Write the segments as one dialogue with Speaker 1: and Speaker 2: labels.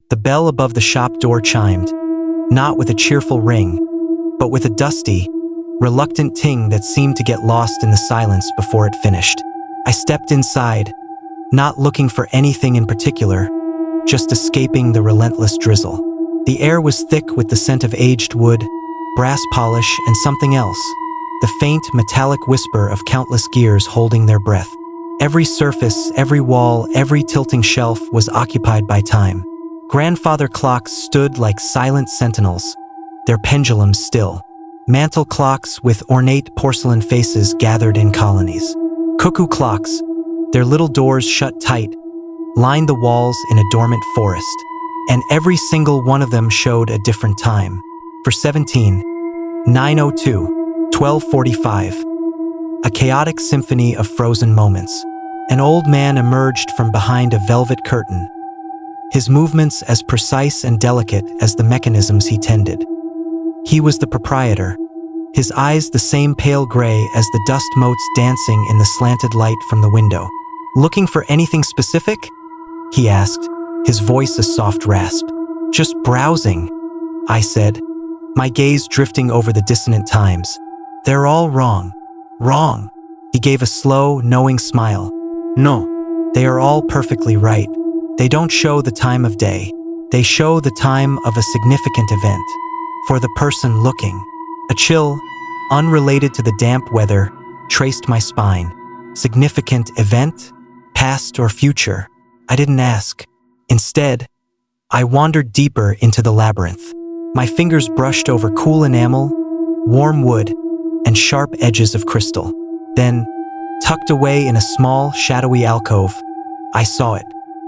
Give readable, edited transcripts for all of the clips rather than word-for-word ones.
Speaker 1: The bell above the shop door chimed, not with a cheerful ring, but with a dusty, reluctant ting that seemed to get lost in the silence before it finished. I stepped inside, not looking for anything in particular, just escaping the relentless drizzle. The air was thick with the scent of aged wood, brass polish, and something else, the faint metallic whisper of countless gears holding their breath. Every surface, every wall, every tilting shelf was occupied by time. Grandfather clocks stood like silent sentinels, their pendulums still. Mantel clocks with ornate porcelain faces gathered in colonies. Cuckoo clocks, their little doors shut tight, lined the walls in a dormant forest, and every single one of them showed a different time. For 17, 9:02, 12:45. A chaotic symphony of frozen moments. An old man emerged from behind a velvet curtain, his movements as precise and delicate as the mechanisms he tended. He was the proprietor, his eyes the same pale gray as the dust motes dancing in the slanted light from the window. "Looking for anything specific?" he asked, his voice a soft rasp. "Just browsing," I said, my gaze drifting over the dissonant times. "They're all wrong." "Wrong?" He gave a slow, knowing smile. "No, they are all perfectly right. They don't show the time of day. They show the time of a significant event. For the person looking." A chill, unrelated to the damp weather, traced my spine. Significant event? Past or future? I didn't ask. Instead, I wandered deeper into the labyrinth. My fingers brushed over cool enamel, warm wood, and sharp edges of crystal. Then, tucked away in a small, shadowy alcove, I saw it.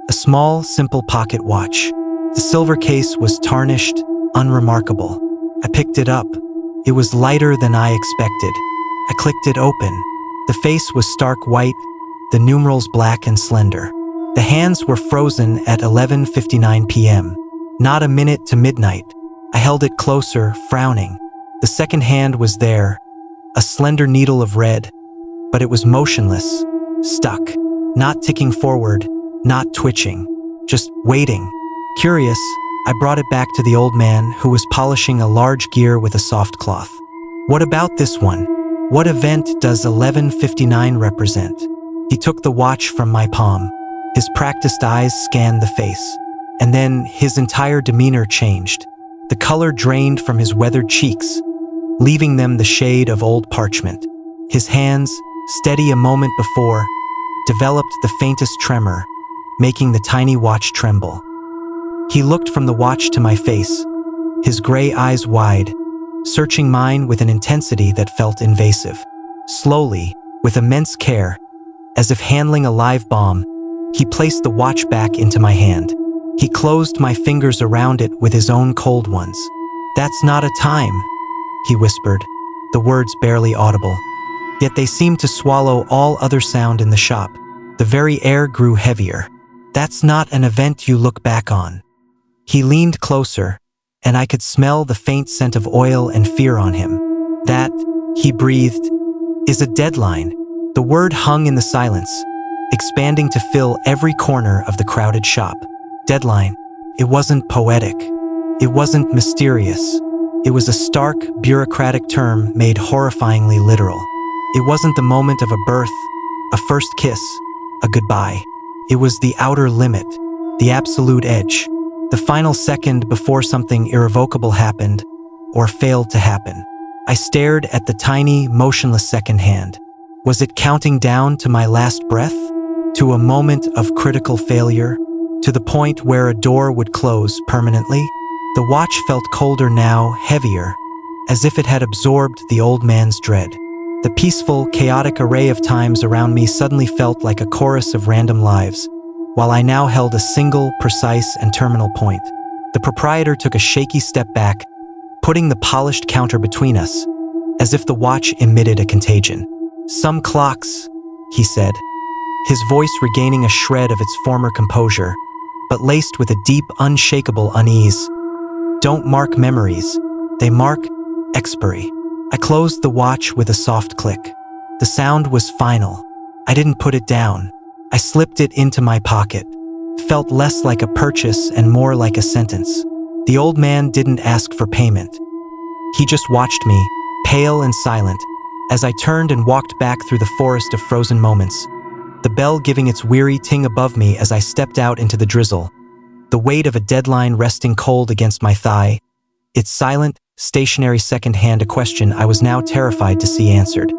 Speaker 1: A small, simple pocket watch. The silver case was tarnished, unremarkable. I picked it up. It was lighter than I expected. I clicked it open. The face was stark white, the numerals black and slender. The hands were frozen at 11:59 p.m. Not a minute to midnight. I held it closer, frowning. The second hand was there, a slender needle of red, but it was motionless, stuck, not ticking forward, not twitching, just waiting. Curious, I brought it back to the old man who was polishing a large gear with a soft cloth. "What about this one? What event does 11:59 represent?" He took the watch from my palm. His practiced eyes scanned the face, and then his entire demeanor changed. The color drained from his weathered cheeks, leaving them the shade of old parchment. His hands, steady a moment before, developed the faintest tremor, making the tiny watch tremble. He looked from the watch to my face, his gray eyes wide, searching mine with an intensity that felt invasive. Slowly, with immense care, as if handling a live bomb, he placed the watch back into my hand. He closed my fingers around it with his own cold ones. "That's not a time," he whispered, the words barely audible. Yet they seemed to swallow all other sound in the shop. The very air grew heavier. "That's not an event you look back on." He leaned closer, and I could smell the faint scent of oil and fear on him. "That," he breathed, "is a deadline." The word hung in the silence, expanding to fill every corner of the crowded shop. Deadline. It wasn't poetic. It wasn't mysterious. It was a stark, bureaucratic term made horrifyingly literal. It wasn't the moment of a birth, a first kiss, a goodbye. It was the outer limit, the absolute edge, the final second before something irrevocable happened, or failed to happen. I stared at the tiny, motionless second hand. Was it counting down to my last breath? To a moment of critical failure? To the point where a door would close permanently? The watch felt colder now, heavier, as if it had absorbed the old man's dread. The peaceful, chaotic array of times around me suddenly felt like a chorus of random lives, while I now held a single, precise, and terminal point. The proprietor took a shaky step back, putting the polished counter between us, as if the watch emitted a contagion. "Some clocks," he said, his voice regaining a shred of its former composure, but laced with a deep, unshakable unease. "Don't mark memories. They mark expiry." I closed the watch with a soft click. The sound was final. I didn't put it down. I slipped it into my pocket, felt less like a purchase and more like a sentence. The old man didn't ask for payment. He just watched me, pale and silent, as I turned and walked back through the forest of frozen moments, the bell giving its weary ting above me as I stepped out into the drizzle, the weight of a deadline resting cold against my thigh, its silent, stationary second hand a question I was now terrified to see answered.